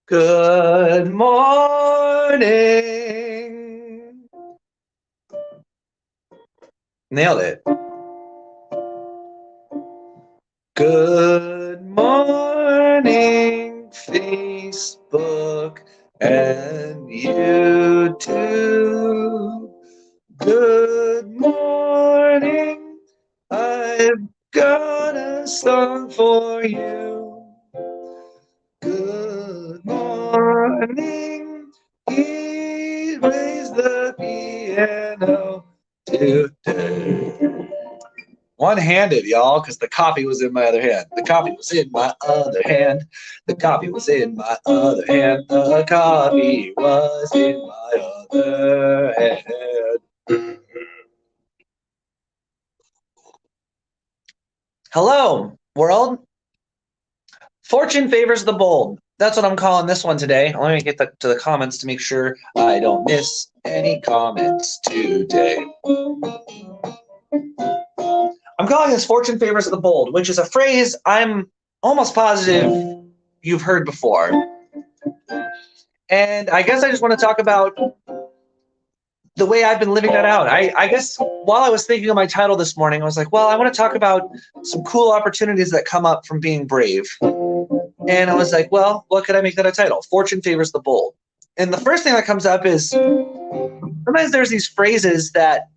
Good morning. Nailed it. Good morning, Facebook and YouTube. Good morning. I've got a song for you. Good morning. He plays the piano today. One-handed, y'all, because the coffee was in my other hand. The coffee was in my other hand. The coffee was in my other hand. The coffee was in my other hand. Hello, world. Fortune favors the bold. That's what I'm calling this one today. Let me get to the comments to make sure I don't miss any comments today. I'm calling this Fortune favors the bold, which is a phrase I'm almost positive you've heard before. And I guess I just want to talk about the way I've been living that out. I guess while I was thinking of my title this morning, I was like, well, I want to talk about some cool opportunities that come up from being brave. And I was like, well, what could I make that a title? Fortune favors the bold. And the first thing that comes up is sometimes there's these phrases that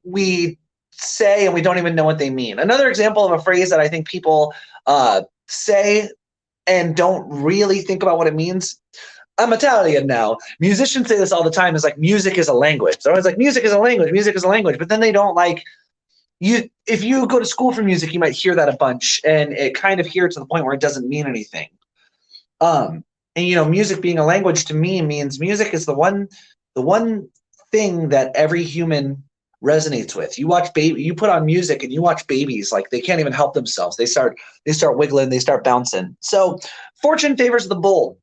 we say and we don't even know what they mean. Another example of a phrase that I think people say and don't really think about what it means. I'm Italian now. Musicians say this all the time. It's like music is a language. They're always like, music is a language, music is a language. But then they don't like you. If you go to school for music, you might hear that a bunch, and it kind of hear it to the point where it doesn't mean anything. And music being a language to me means music is the one thing that every human resonates with. You put on music and you watch babies, like they can't even help themselves. They start wiggling, they start bouncing. So fortune favors the bold.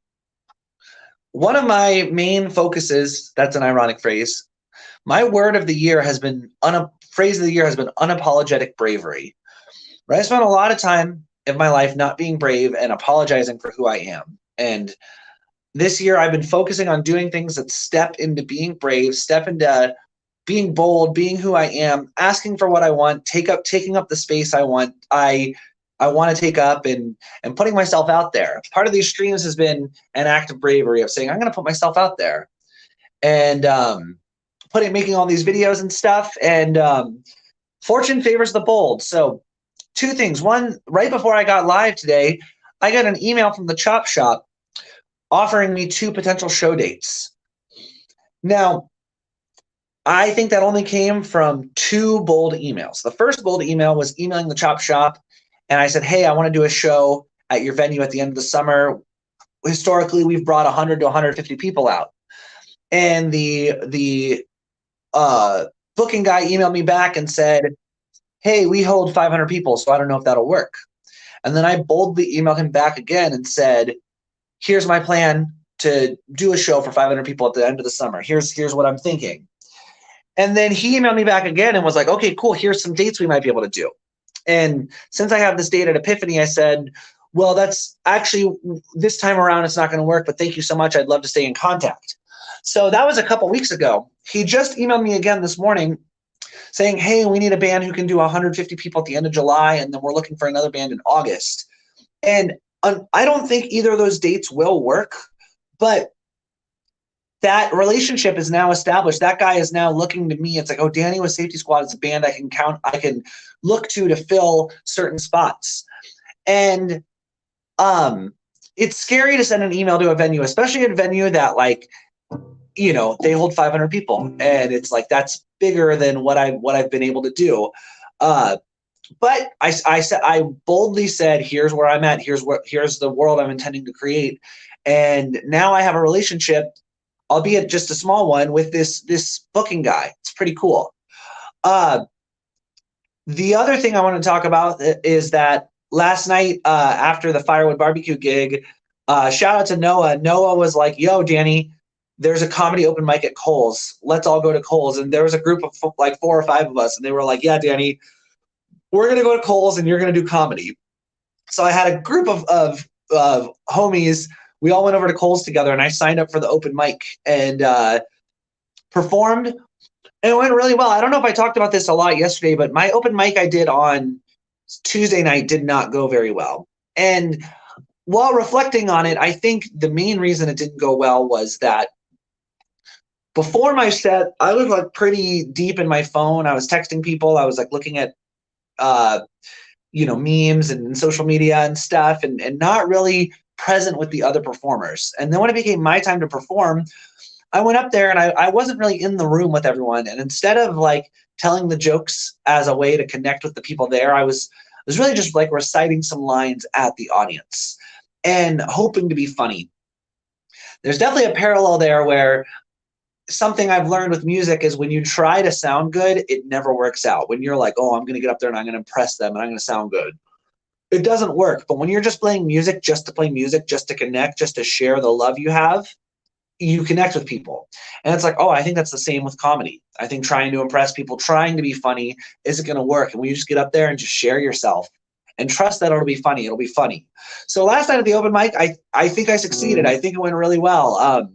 One of my main focuses, that's an ironic phrase, my word of the year has been, phrase of the year has been unapologetic bravery. Right? I spent a lot of time in my life not being brave and apologizing for who I am. And this year I've been focusing on doing things that step into being brave, step into being bold, being who I am, asking for what I want, taking up the space I want. I want to take up and putting myself out there. Part of these streams has been an act of bravery of saying, I'm going to put myself out there and making all these videos and stuff. And fortune favors the bold. So two things. One, right before I got live today, I got an email from the Chop Shop offering me 2 potential show dates. Now, I think that only came from 2 bold emails. The first bold email was emailing the Chop Shop. And I said, hey, I want to do a show at your venue at the end of the summer. Historically, we've brought 100 to 150 people out. And the booking guy emailed me back and said, hey, we hold 500 people, so I don't know if that'll work. And then I boldly emailed him back again and said, here's my plan to do a show for 500 people at the end of the summer. Here's what I'm thinking. And then he emailed me back again and was like, okay, cool, here's some dates we might be able to do. And since I have this date at Epiphany, I said, well, that's actually, this time around, it's not going to work, but thank you so much. I'd love to stay in contact. So that was a couple weeks ago. He just emailed me again this morning saying, hey, we need a band who can do 150 people at the end of July, and then we're looking for another band in August. And I don't think either of those dates will work, but that relationship is now established. That guy is now looking to me. It's like, oh, Danny with Safety Squad is a band I can look to fill certain spots. And it's scary to send an email to a venue, especially a venue that, like, they hold 500 people, and it's like that's bigger than what I've been able to do. But I boldly said, here's where I'm at. Here's the world I'm intending to create. And now I have a relationship, albeit just a small one, with this booking guy. It's pretty cool. The other thing I want to talk about is that last night after the Firewood Barbecue gig, shout out to Noah. Noah was like, yo, Danny, there's a comedy open mic at Kohl's. Let's all go to Kohl's. And there was a group of like 4 or 5 of us, and they were like, yeah, Danny, we're going to go to Kohl's and you're going to do comedy. So I had a group of homies we all went over to Kohl's together, and I signed up for the open mic and performed, and it went really well. I don't know if I talked about this a lot yesterday, but my open mic I did on Tuesday night did not go very well. And while reflecting on it, I think the main reason it didn't go well was that before my set, I was like pretty deep in my phone. I was texting people. I was like looking at, memes and social media and stuff, and not really present with the other performers. And then when it became my time to perform, I went up there and I wasn't really in the room with everyone. And instead of like telling the jokes as a way to connect with the people there, I was really just like reciting some lines at the audience and hoping to be funny. There's definitely a parallel there where something I've learned with music is when you try to sound good, it never works out. When you're like, oh, I'm going to get up there and I'm going to impress them and I'm going to sound good, it doesn't work. But when you're just playing music, just to play music, just to connect, just to share the love you have, you connect with people. And it's like, oh, I think that's the same with comedy. I think trying to impress people, trying to be funny isn't going to work. And when you just get up there and just share yourself and trust that it'll be funny, it'll be funny. So last night at the open mic, I think I succeeded. I think it went really well.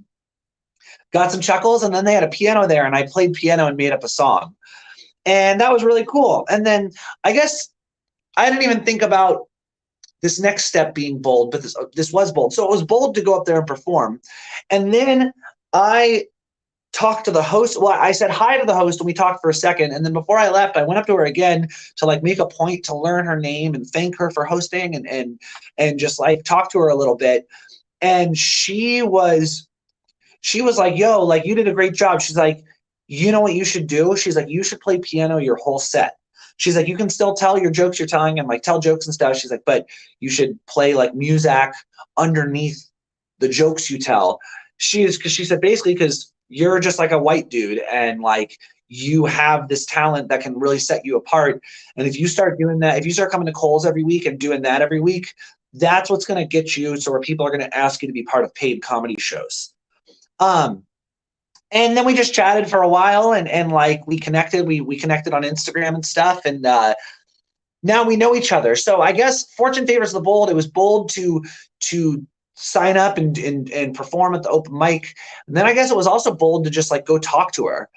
Got some chuckles, and then they had a piano there, and I played piano and made up a song. And that was really cool. And then I guess I didn't even think about this next step being bold, but this was bold. So it was bold to go up there and perform. And then I talked to the host. Well, I said hi to the host, and we talked for a second. And then before I left, I went up to her again to like make a point to learn her name and thank her for hosting and just like talk to her a little bit. And she was like, yo, like you did a great job. She's like, you know what you should do? She's like, you should play piano your whole set. She's like, you can still tell your jokes you're telling and like tell jokes and stuff. She's like, but you should play like music underneath the jokes you tell. Because she said basically because you're just like a white dude and like you have this talent that can really set you apart. And if you start doing that, if you start coming to Kohl's every week and doing that every week, that's what's going to get you so where people are going to ask you to be part of paid comedy shows. And then we just chatted for a while and like we connected, we connected on Instagram and stuff. And now we know each other. So I guess fortune favors the bold. It was bold to sign up and perform at the open mic. And then I guess it was also bold to just like go talk to her,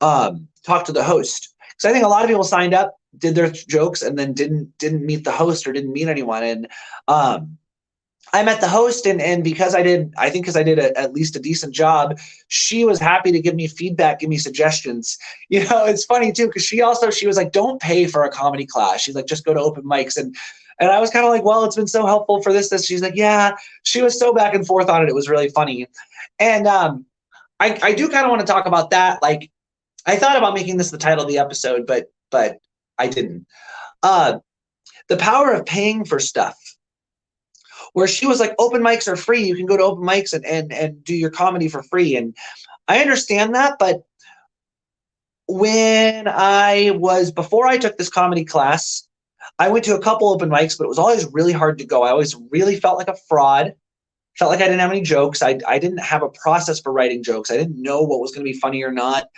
talk to the host. Because I think a lot of people signed up, did their jokes, and then didn't meet the host or didn't meet anyone. And I met the host, and because I did at least a decent job, she was happy to give me feedback, give me suggestions. You know, it's funny too, because she was like, don't pay for a comedy class. She's like, just go to open mics. And I was kind of like, well, it's been so helpful for this. She's like, yeah, she was so back and forth on it. It was really funny. And I do kind of want to talk about that. Like, I thought about making this the title of the episode, but I didn't. The power of paying for stuff. Where she was like, open mics are free. You can go to open mics and do your comedy for free. And I understand that, but before I took this comedy class, I went to a couple open mics, but it was always really hard to go. I always really felt like a fraud, felt like I didn't have any jokes. I didn't have a process for writing jokes. I didn't know what was going to be funny or not.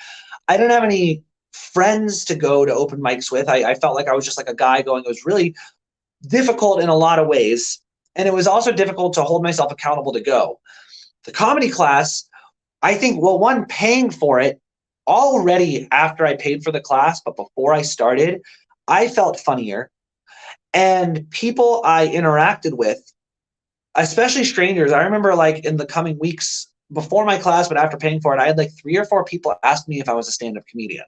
I didn't have any friends to go to open mics with. I felt like I was just like a guy going. It was really difficult in a lot of ways. And it was also difficult to hold myself accountable to go. The comedy class, I think, well, one, paying for it already after I paid for the class, but before I started, I felt funnier. And people I interacted with, especially strangers, I remember like in the coming weeks before my class, but after paying for it, I had like 3 or 4 people ask me if I was a stand-up comedian.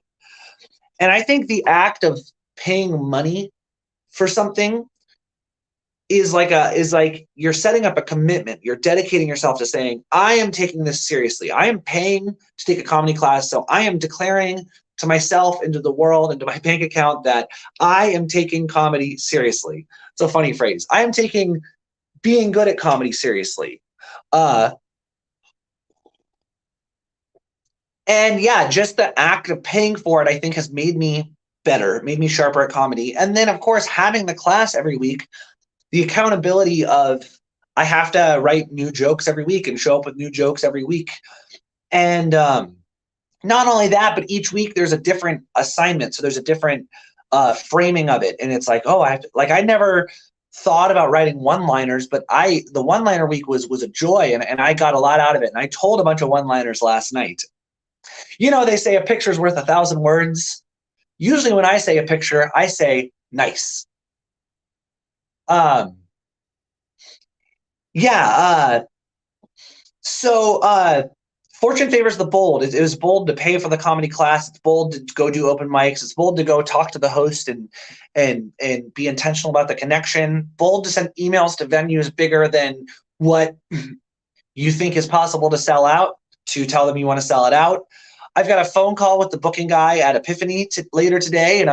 And I think the act of paying money for something is like you're setting up a commitment. You're dedicating yourself to saying, I am taking this seriously. I am paying to take a comedy class. So I am declaring to myself and to the world and to my bank account that I am taking comedy seriously. It's a funny phrase. I am taking being good at comedy seriously. And yeah, just the act of paying for it, I think, has made me better, made me sharper at comedy. And then, of course, having the class every week, the accountability of I have to write new jokes every week and show up with new jokes every week. And not only that, but each week there's a different assignment. So there's a different framing of it. And it's like, oh, I never thought about writing one-liners, but the one-liner week was a joy, and I got a lot out of it. And I told a bunch of one-liners last night. You know, they say a picture's worth 1,000 words. Usually when I say a picture, I say nice. So fortune favors the bold. It was bold to pay for the comedy class. It's bold to go do open mics. It's bold to go talk to the host and be intentional about the connection. Bold to send emails to venues bigger than what you think is possible to sell out, to tell them you want to sell it out. I've got a phone call with the booking guy at Epiphany later today, and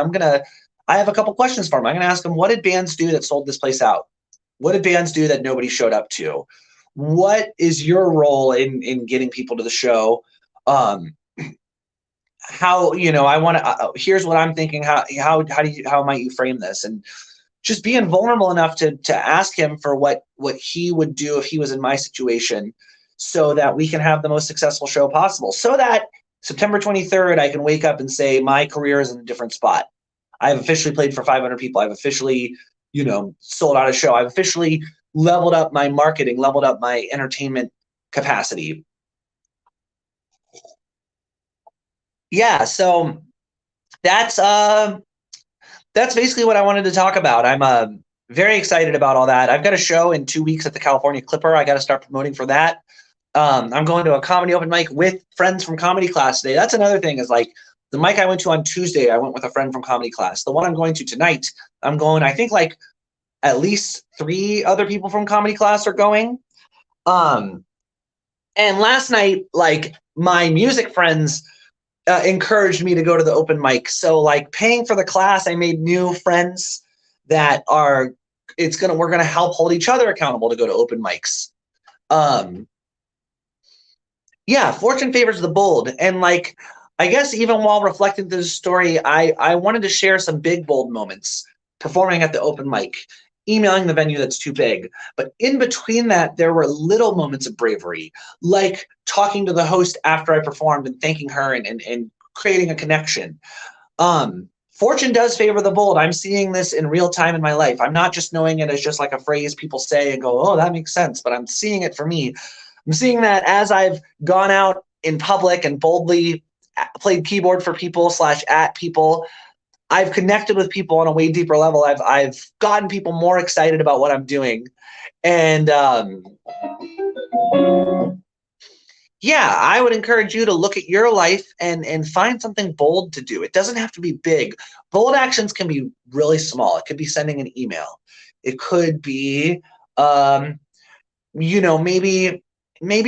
I have a couple questions for him. I'm going to ask him, what did bands do that sold this place out? What did bands do that nobody showed up to? What is your role in getting people to the show? How, you know, I want to, here's what I'm thinking. How might you frame this? And just being vulnerable enough to ask him for what he would do if he was in my situation, so that we can have the most successful show possible, so that September 23rd, I can wake up and say my career is in a different spot. I've officially played for 500 people. I've officially, you know, sold out a show. I've officially leveled up my marketing, leveled up my entertainment capacity. Yeah, so that's basically what I wanted to talk about. I'm very excited about all that. I've got a show in 2 weeks at the California Clipper. I got to start promoting for that. I'm going to a comedy open mic with friends from comedy class today. That's another thing, is like the mic I went to on Tuesday, I went with a friend from comedy class. The one I'm going to tonight, I think like at least 3 other people from comedy class are going. And last night, like, my music friends encouraged me to go to the open mic. So like, paying for the class, I made new friends that we're going to help hold each other accountable to go to open mics. Yeah, fortune favors the bold. And like, I guess even while reflecting through the story, I wanted to share some big, bold moments. Performing at the open mic, emailing the venue that's too big. But in between that, there were little moments of bravery, like talking to the host after I performed and thanking her and creating a connection. Fortune does favor the bold. I'm seeing this in real time in my life. I'm not just knowing it as just like a phrase people say and go, oh, that makes sense, but I'm seeing it for me. I'm seeing that as I've gone out in public and boldly played keyboard for people / at people. I've connected with people on a way deeper level. I've gotten people more excited about what I'm doing. And yeah, I would encourage you to look at your life and find something bold to do. It doesn't have to be big. Bold actions can be really small. It could be sending an email. It could be, you know, maybe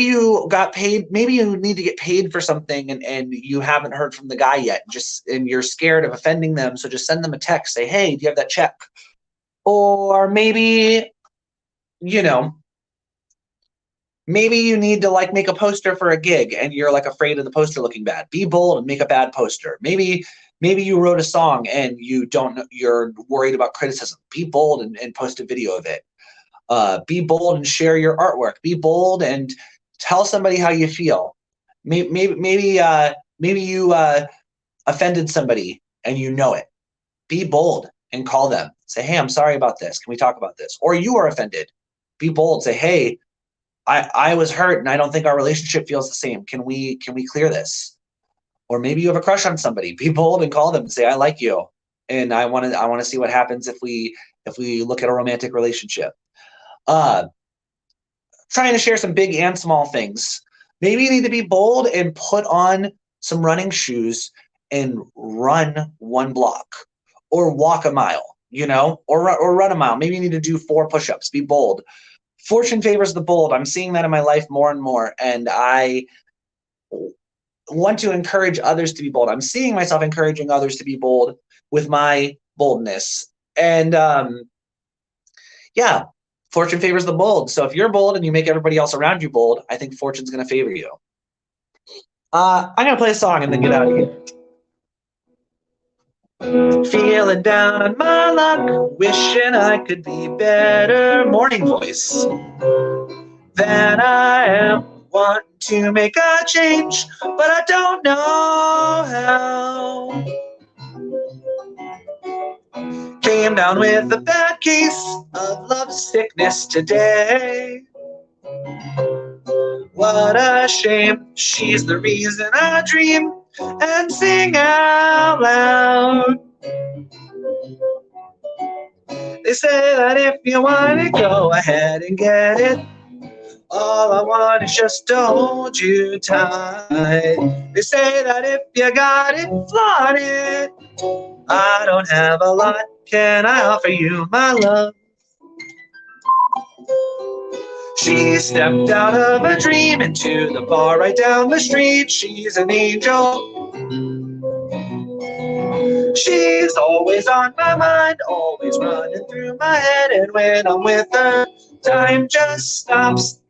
you got paid, maybe you need to get paid for something and you haven't heard from the guy yet, and you're scared of offending them. So just send them a text, say, hey, do you have that check? Or maybe, you know, maybe you need to like make a poster for a gig and you're like afraid of the poster looking bad. Be bold and make a bad poster. Maybe you wrote a song and you're worried about criticism. Be bold and post a video of it. Be bold and share your artwork. Be bold and tell somebody how you feel. Maybe you offended somebody and you know it. Be bold and call them. Say, hey, I'm sorry about this. Can we talk about this? Or you are offended. Be bold. Say, hey, I was hurt and I don't think our relationship feels the same. Can we clear this? Or maybe you have a crush on somebody. Be bold and call them and say, I like you, and I want to see what happens if we look at a romantic relationship. Trying to share some big and small things. Maybe you need to be bold and put on some running shoes and run 1 block or walk a mile, you know, or run a mile. Maybe you need to do 4 push-ups. Be bold. Fortune favors the bold. I'm seeing that in my life more and more, and I want to encourage others to be bold. I'm seeing myself encouraging others to be bold with my boldness. And yeah, fortune favors the bold. So if you're bold and you make everybody else around you bold, I think fortune's going to favor you. I'm going to play a song and then get out of here. Feeling down on my luck, wishing I could be better. Morning voice than I am. Want to make a change, but I don't know how. Came down with a bad case of love sickness today. What a shame, she's the reason I dream and sing out loud. They say that if you want it, go ahead and get it. All I want is just to hold you tight. They say that if you got it, flaunt it. I don't have a lot, can I offer you my love? She stepped out of a dream into the bar right down the street. She's an angel. She's always on my mind, always running through my head. And when I'm with her, time just stops.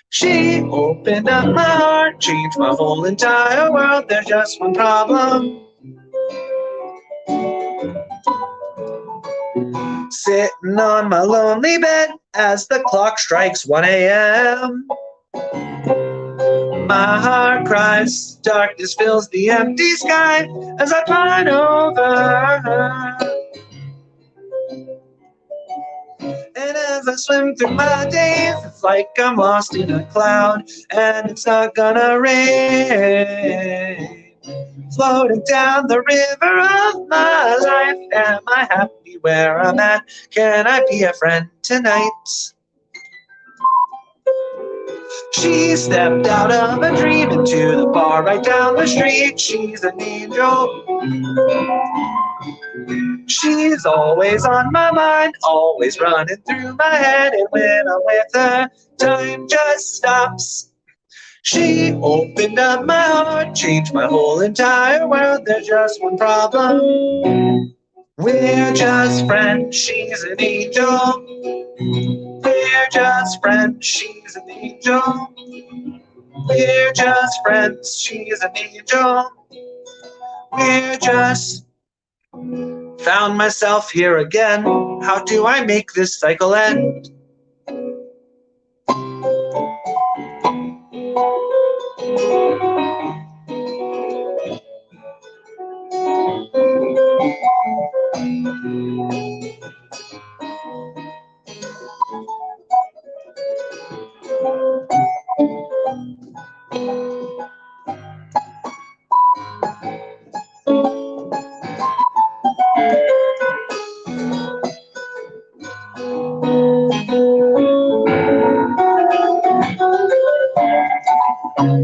She opened up my heart, changed my whole entire world. There's just one problem. Sitting on my lonely bed as the clock strikes 1 a.m. My heart cries, darkness fills the empty sky as I pine over her. And as I swim through my days, it's like I'm lost in a cloud, and it's not gonna rain. Floating down the river of my life, am I happy where I'm at? Can I be a friend tonight? She stepped out of a dream into the bar right down the street. She's an angel. She's always on my mind, always running through my head. And when I'm with her, time just stops. She opened up my heart, changed my whole entire world. There's just one problem. We're just friends, she's an angel. We're just friends, she's an angel. We're just friends, she's an angel. We're just... Found myself here again. How do I make this cycle end?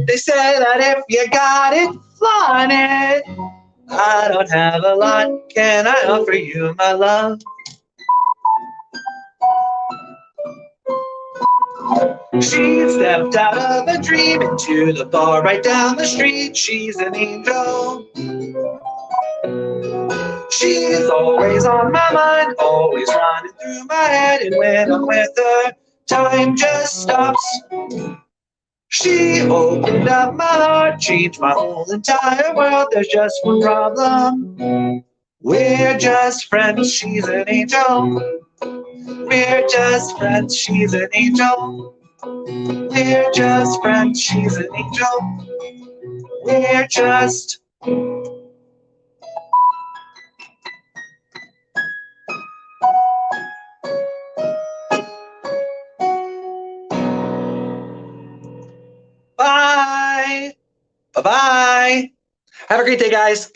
They say that if you got it, flaunt it. I don't have a lot, can I offer you my love? She stepped out of a dream into the bar right down the street. She's an angel. She's always on my mind, always running through my head. And when I'm with her, time just stops. She opened up my heart, changed my whole entire world. There's just one problem. We're just friends, she's an angel. We're just friends, she's an angel. We're just friends, she's an angel. We're just... Bye. Bye-bye. Have a great day, guys.